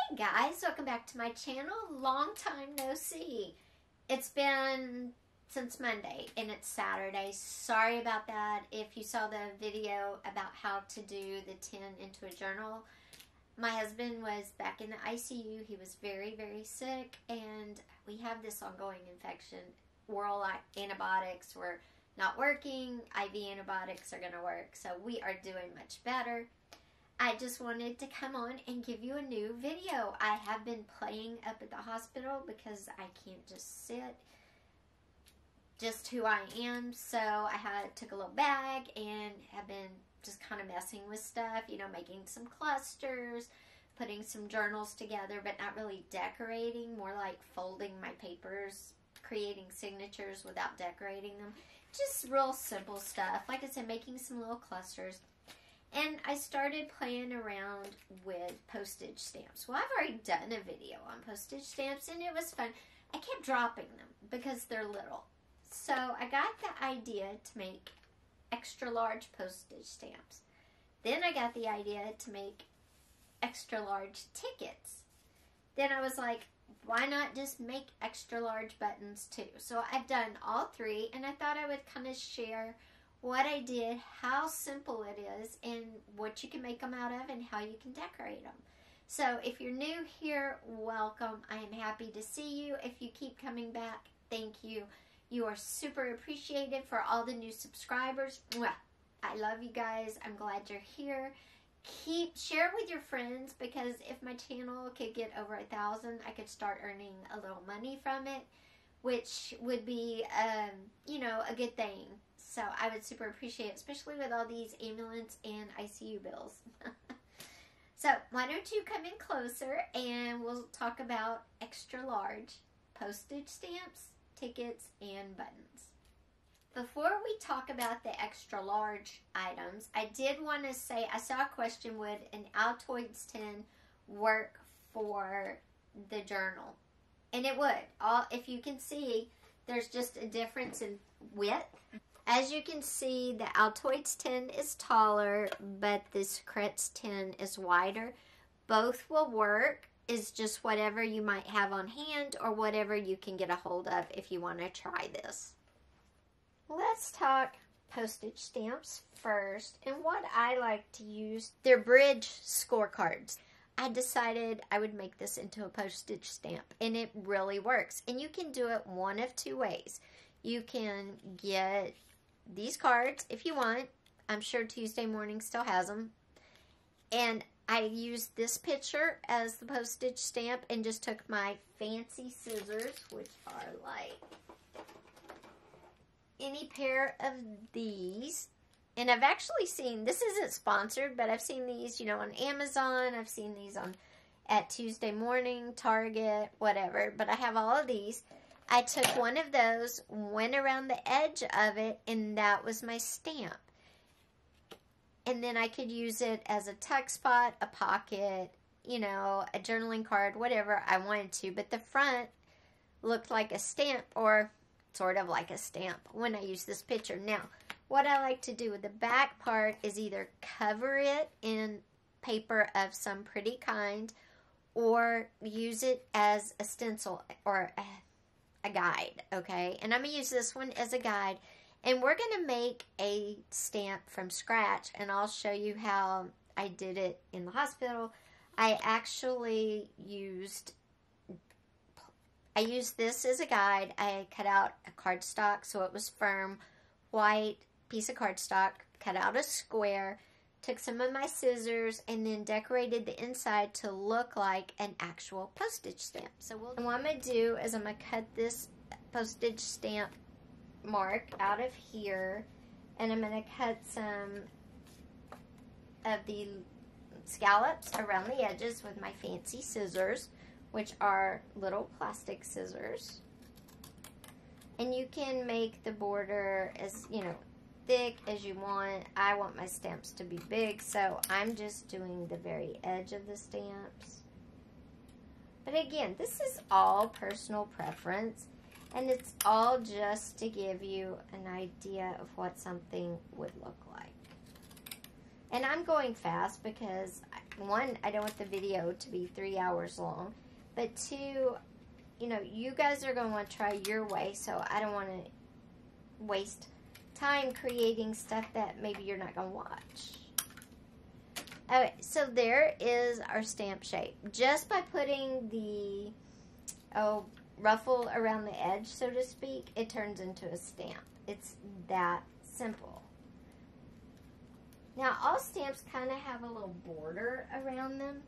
Hey guys, welcome back to my channel. Long time no see. It's been since Monday and it's Saturday. Sorry about that. If you saw the video about how to do the 10 into a journal, my husband was back in the ICU. He was very, very sick and we have this ongoing infection. Oral antibiotics were not working. IV antibiotics are going to work. So we are doing much better. I just wanted to come on and give you a new video. I have been playing up at the hospital because I can't just sit, just who I am. So I took a little bag and have been just kind of messing with stuff, you know, making some clusters, putting some journals together, but not really decorating, more like folding my papers, creating signatures without decorating them. Just real simple stuff. Like I said, making some little clusters. And I started playing around with postage stamps. Well, I've already done a video on postage stamps, and it was fun. I kept dropping them because they're little. So I got the idea to make extra large postage stamps. Then I got the idea to make extra large tickets. Then I was like, why not just make extra large buttons too? So I've done all three, and I thought I would kind of share what I did, how simple it is, and what you can make them out of, and how you can decorate them. So if you're new here, welcome. I am happy to see you. If you keep coming back, thank you. You are super appreciated for all the new subscribers. Mwah. I love you guys. I'm glad you're here. Share it with your friends, because if my channel could get over 1,000, I could start earning a little money from it, which would be, you know, a good thing. So I would super appreciate it, especially with all these ambulance and ICU bills. So why don't you come in closer and we'll talk about extra large postage stamps, tickets, and buttons. Before we talk about the extra large items, I did want to say, I saw a question, would an Altoid 10 work for the journal? And it would. If you can see, there's just a difference in width. As you can see, the Altoid 10 is taller, but the Secrets 10 is wider. Both will work. It's just whatever you might have on hand or whatever you can get a hold of if you want to try this. Let's talk postage stamps first. And what I like to use, they're bridge scorecards. I decided I would make this into a postage stamp, and it really works. And you can do it one of two ways. You can get these cards if you want. I'm sure Tuesday Morning still has them. And I used this picture as the postage stamp and just took my fancy scissors, which are like any pair of these. And I've actually seen, this isn't sponsored, but I've seen these, you know, on Amazon. I've seen these at Tuesday Morning, Target, whatever. But I have all of these. I took one of those, went around the edge of it, and that was my stamp. And then I could use it as a tuck spot, a pocket, you know, a journaling card, whatever I wanted to. But the front looked like a stamp, or sort of like a stamp, when I use this picture. Now, what I like to do with the back part is either cover it in paper of some pretty kind, or use it as a stencil or a guide, okay? And I'm going to use this one as a guide. And we're going to make a stamp from scratch, and I'll show you how I did it in the hospital. I actually used this as a guide. I cut out a cardstock so it was firm, white piece of cardstock, cut out a square, took some of my scissors, and then decorated the inside to look like an actual postage stamp. So what I'm going to do is I'm going to cut this postage stamp mark out of here, and I'm going to cut some of the scallops around the edges with my fancy scissors, which are little plastic scissors. And you can make the border as, you know, thick as you want. I want my stamps to be big, so I'm just doing the very edge of the stamps. But again, this is all personal preference, and it's all just to give you an idea of what something would look like. And I'm going fast because one, I don't want the video to be 3 hours long, but two, you know, you guys are going to want to try your way, so I don't want to waste time creating stuff that maybe you're not going to watch. Okay, so there is our stamp shape. Just by putting the ruffle around the edge, so to speak, it turns into a stamp. It's that simple. Now, all stamps kind of have a little border around them.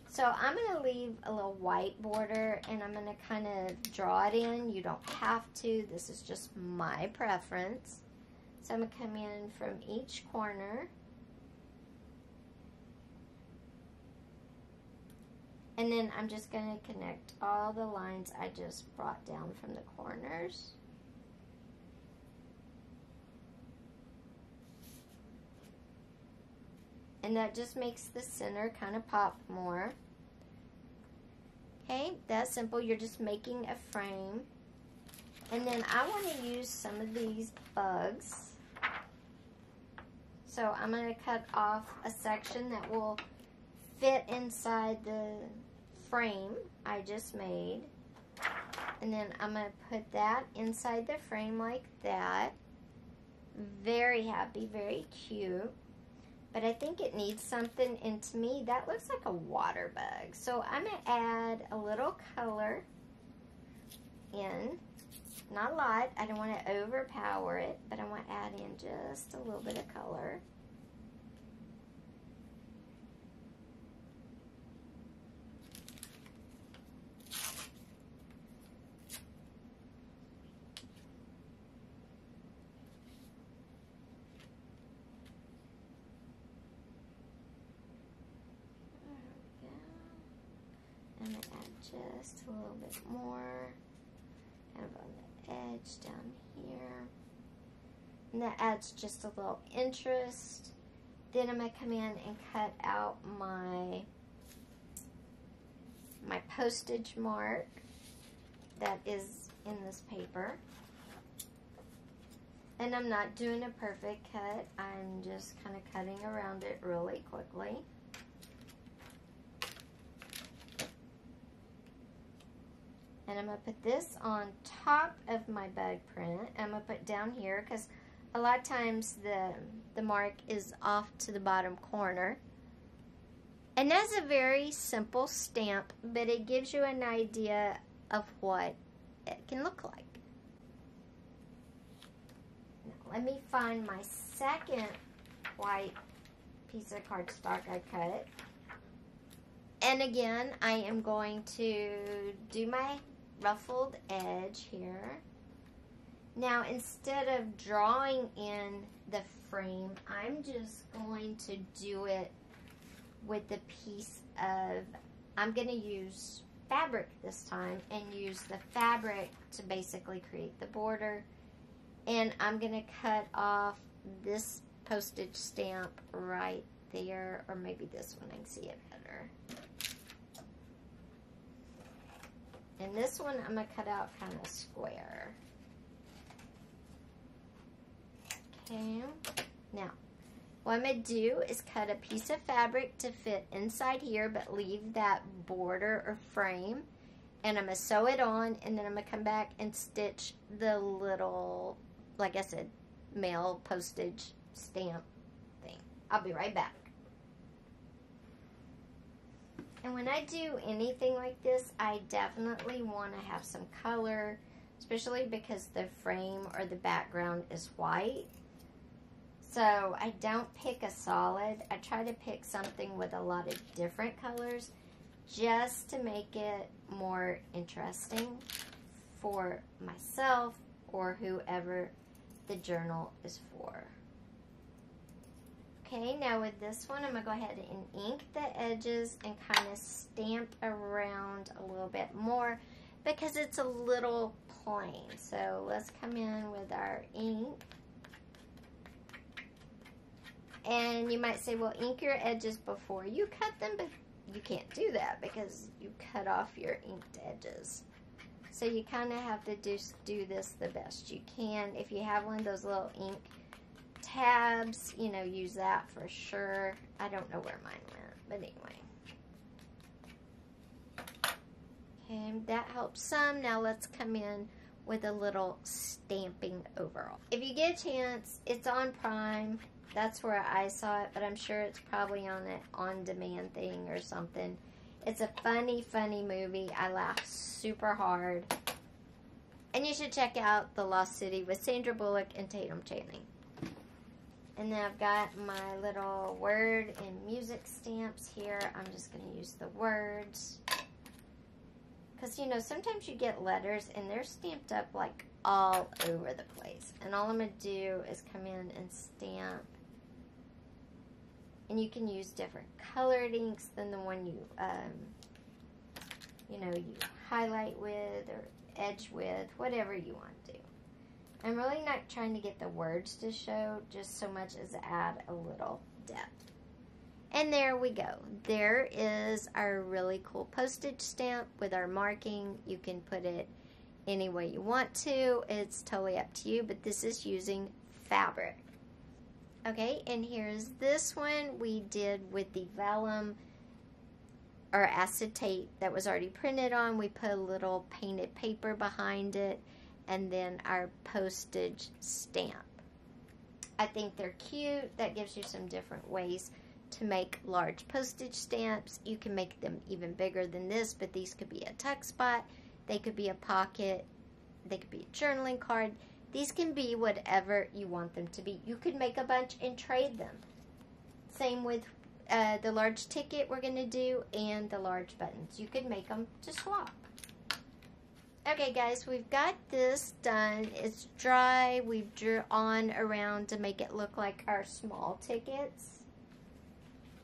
So I'm going to leave a little white border, and I'm going to kind of draw it in. You don't have to. This is just my preference. So I'm going to come in from each corner. And then I'm just going to connect all the lines I just brought down from the corners. And that just makes the center kind of pop more. Okay, that's simple. You're just making a frame. And then I want to use some of these bugs. So I'm going to cut off a section that will fit inside the frame I just made. And then I'm going to put that inside the frame like that. Very happy, very cute. But I think it needs something, and to me, that looks like a water bug. So I'm going to add a little color in. Not a lot. I don't want to overpower it, but I want to add in just a little bit of color. I'm going to add just a little bit more kind of on the edge down here. And that adds just a little interest. Then I'm going to come in and cut out my postage mark that is in this paper. And I'm not doing a perfect cut. I'm just kind of cutting around it really quickly. And I'm going to put this on top of my bug print. I'm going to put down here because a lot of times the mark is off to the bottom corner. And that's a very simple stamp, but it gives you an idea of what it can look like. Now, let me find my second white piece of cardstock I cut. And again, I am going to do my ruffled edge here. Now, instead of drawing in the frame, I'm just going to do it with the piece of, I'm going to use fabric this time and use the fabric to basically create the border. And I'm going to cut off this postage stamp right there, or maybe this one, I can see it better. And this one I'm going to cut out kind of square. Okay. Now, what I'm going to do is cut a piece of fabric to fit inside here, but leave that border or frame. And I'm going to sew it on, and then I'm going to come back and stitch the little, like I said, mail postage stamp thing. I'll be right back. And when I do anything like this, I definitely want to have some color, especially because the frame or the background is white. So I don't pick a solid. I try to pick something with a lot of different colors just to make it more interesting for myself or whoever the journal is for. Okay, now with this one, I'm going to go ahead and ink the edges and kind of stamp around a little bit more because it's a little plain. So let's come in with our ink. And you might say, well, ink your edges before you cut them, but you can't do that because you cut off your inked edges. So you kind of have to do this the best you can. If you have one of those little ink tabs, you know, use that for sure. I don't know where mine went, but anyway. Okay, that helps some. Now let's come in with a little stamping overall. If you get a chance, it's on Prime. That's where I saw it, but I'm sure it's probably on an on-demand thing or something. It's a funny, funny movie. I laughed super hard. And you should check out The Lost City with Sandra Bullock and Tatum Channing. And then I've got my little word and music stamps here. I'm just going to use the words. Because, you know, sometimes you get letters and they're stamped up like all over the place. And all I'm going to do is come in and stamp. And you can use different colored inks than the one you, you know, you highlight with or edge with, whatever you want to do. I'm really not trying to get the words to show just so much as add a little depth. And there we go. There is our really cool postage stamp with our marking. You can put it any way you want to. It's totally up to you, but this is using fabric. Okay, and here's this one we did with the vellum or acetate that was already printed on. We put a little painted paper behind it and then our postage stamp. I think they're cute. That gives you some different ways to make large postage stamps. You can make them even bigger than this, but these could be a tuck spot. They could be a pocket. They could be a journaling card. These can be whatever you want them to be. You could make a bunch and trade them. Same with the large ticket we're going to do and the large buttons. You could make them to swap. Okay guys, we've got this done. It's dry. We've drawn around to make it look like our small tickets.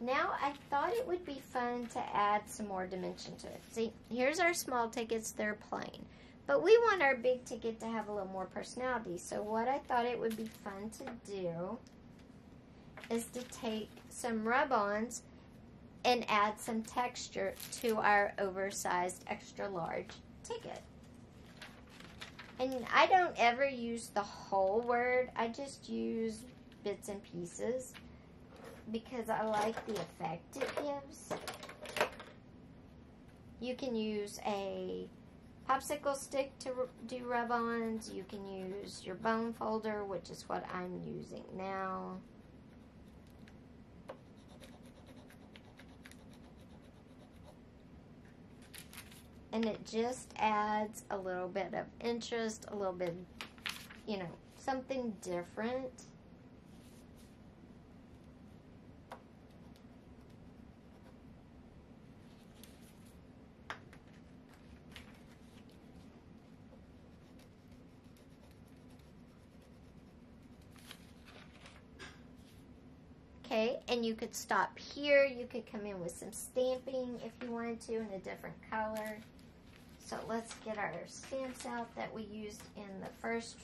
Now I thought it would be fun to add some more dimension to it. See, here's our small tickets. They're plain. But we want our big ticket to have a little more personality. So what I thought it would be fun to do is to take some rub-ons and add some texture to our oversized extra large ticket. And I don't ever use the whole word. I just use bits and pieces because I like the effect it gives. You can use a popsicle stick to do rub-ons. You can use your bone folder, which is what I'm using now. And it just adds a little bit of interest, a little bit, you know, something different. Okay, and you could stop here. You could come in with some stamping if you wanted to in a different color. So let's get our stamps out that we used in the first,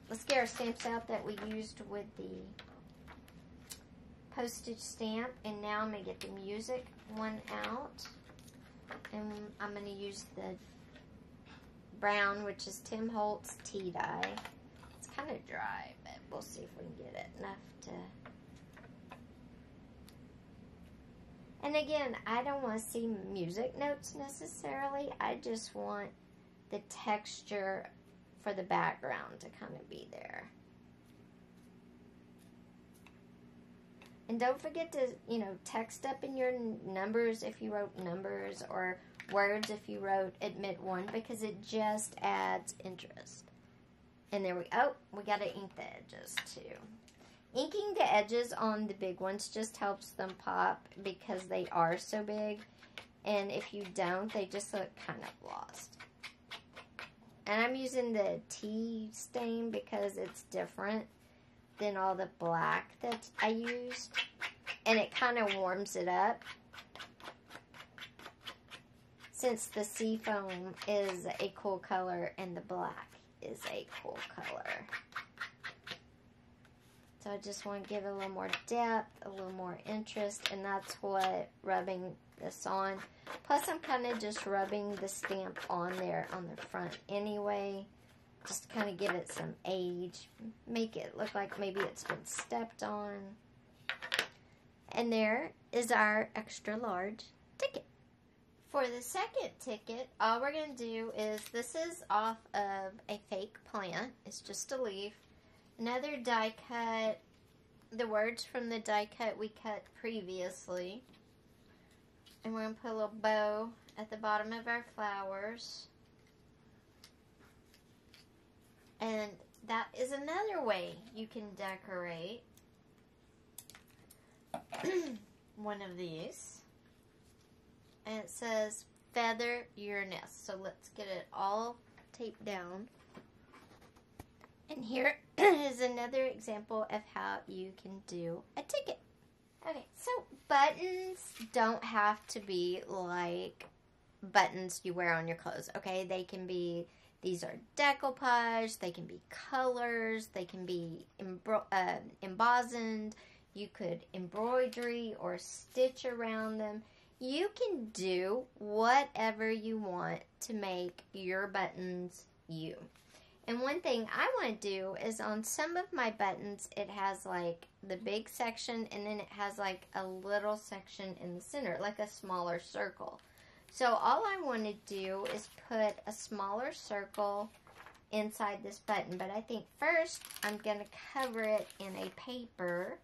let's get our stamps out that we used with the postage stamp. And now I'm going to get the music one out. And I'm going to use the brown, which is Tim Holtz tea dye. It's kind of dry, but we'll see if we can get it enough to... And again, I don't want to see music notes necessarily. I just want the texture for the background to kind of be there. And don't forget to, you know, text up in your numbers if you wrote numbers, or words if you wrote admit one, because it just adds interest. And there we got to ink the edges too. Inking the edges on the big ones just helps them pop because they are so big. And if you don't, they just look kind of lost. And I'm using the tea stain because it's different than all the black that I used. And it kind of warms it up. Since the seafoam is a cool color and the black is a cool color. So I just want to give it a little more depth, a little more interest, and that's what rubbing this on. Plus I'm kind of just rubbing the stamp on there on the front anyway. just kind of give it some age. Make it look like maybe it's been stepped on. And there is our extra large ticket. For the second ticket, all we're going to do is, this is off of a fake plant. It's just a leaf. Another die cut. The words from the die cut we cut previously. And we're going to put a little bow at the bottom of our flowers. And that is another way you can decorate one of these. And it says, feather your nest. So let's get it all taped down. And here is another example of how you can do a ticket. Okay, so buttons don't have to be like buttons you wear on your clothes, okay? They can be, these are decoupage, they can be colors, they can be embossed. You could embroidery or stitch around them. You can do whatever you want to make your buttons you. And one thing I want to do is on some of my buttons, it has like the big section and then it has like a little section in the center, like a smaller circle. So all I want to do is put a smaller circle inside this button. But I think first I'm going to cover it in a paper.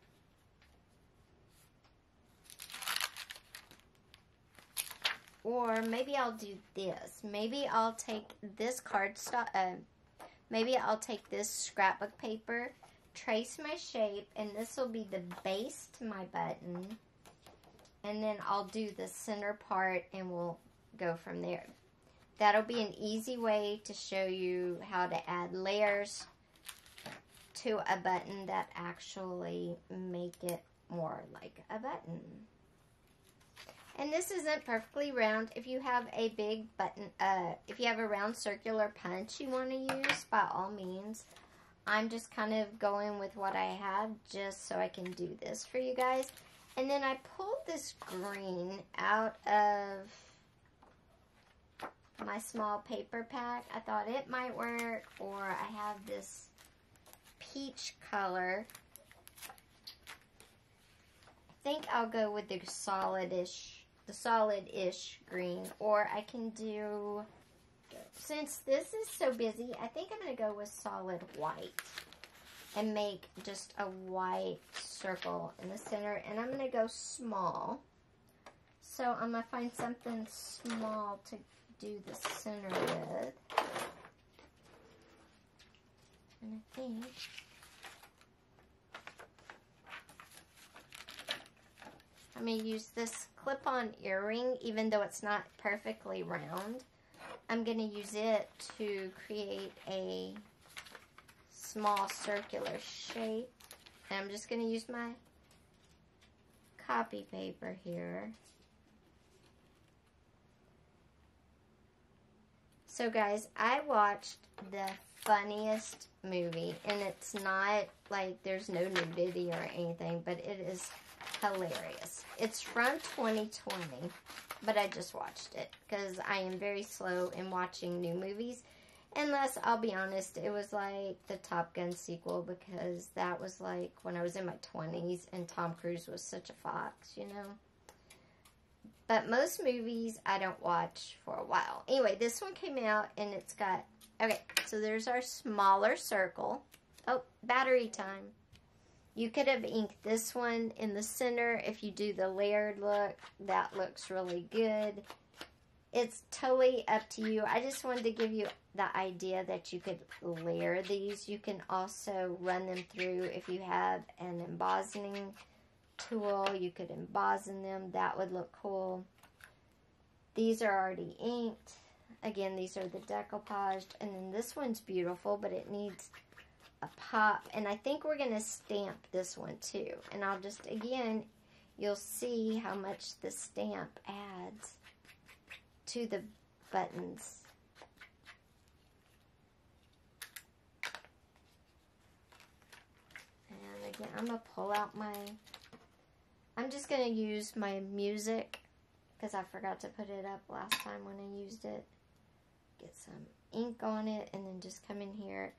Or maybe I'll do this. Maybe I'll take this cardstock, maybe I'll take this scrapbook paper, trace my shape, and this will be the base to my button. And then I'll do the center part and we'll go from there. That'll be an easy way to show you how to add layers to a button that actually make it more like a button. And this isn't perfectly round. If you have a big button, if you have a round circular punch you want to use, by all means. I'm just kind of going with what I have just so I can do this for you guys. And then I pulled this green out of my small paper pack. I thought it might work. Or I have this peach color. I think I'll go with the solid-ish green, or I can do, since this is so busy, I think I'm going to go with solid white and make just a white circle in the center, and I'm going to go small. So I'm going to find something small to do the center with. And I think I'm going to use this clip-on earring, even though it's not perfectly round. I'm going to use it to create a small circular shape. And I'm just going to use my copy paper here. So guys, I watched the funniest movie, and it's not like there's no nudity or anything, but it is hilarious. It's from 2020, but I just watched it because I am very slow in watching new movies. Unless, I'll be honest, it was like the Top Gun sequel, because that was like when I was in my 20s and Tom Cruise was such a fox, you know. But most movies I don't watch for a while. Anyway, this one came out and it's got, okay, so there's our smaller circle. Oh, battery time. You could have inked this one in the center if you do the layered look. That looks really good. It's totally up to you. I just wanted to give you the idea that you could layer these. You can also run them through if you have an embossing tool. You could emboss them. That would look cool. These are already inked. Again, these are the decoupaged. And then this one's beautiful, but it needs a pop. And I think we're going to stamp this one too. And I'll just, again, you'll see how much the stamp adds to the buttons. And again, I'm going to pull out my, I'm just going to use my music because I forgot to put it up last time when I used it. Get some ink on it, and then just come in here.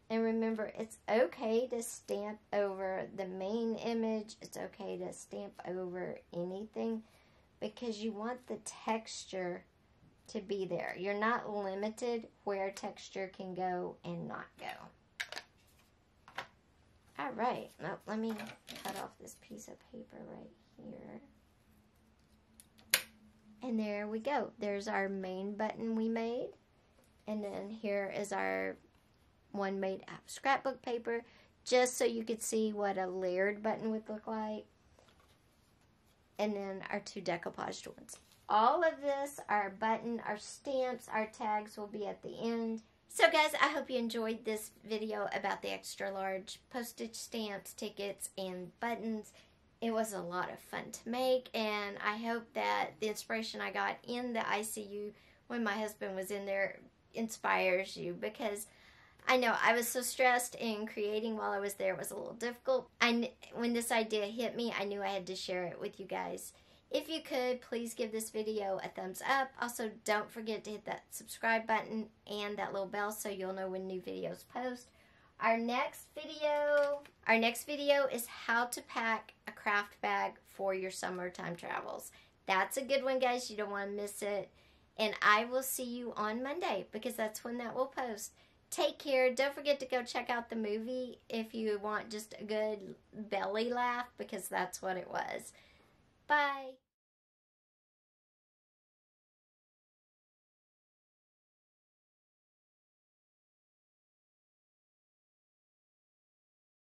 And remember, it's okay to stamp over the main image. It's okay to stamp over anything because you want the texture to be there. You're not limited where texture can go and not go. All right, now let me cut off this piece of paper right here. And there we go. There's our main button we made. And then here is our one made out of scrapbook paper, just so you could see what a layered button would look like. And then our two decoupaged ones. All of this, our button, our stamps, our tags will be at the end. So guys, I hope you enjoyed this video about the extra large postage stamps, tickets, and buttons. It was a lot of fun to make, and I hope that the inspiration I got in the ICU when my husband was in there inspires you, because I know I was so stressed, and creating while I was there was a little difficult. When this idea hit me, I knew I had to share it with you guys. If you could, please give this video a thumbs up. Also, don't forget to hit that subscribe button and that little bell so you'll know when new videos post. Our next video is how to pack a craft bag for your summertime travels. That's a good one, guys. You don't want to miss it. And I will see you on Monday, because that's when that will post. Take care. Don't forget to go check out the movie if you want just a good belly laugh, because that's what it was. Bye.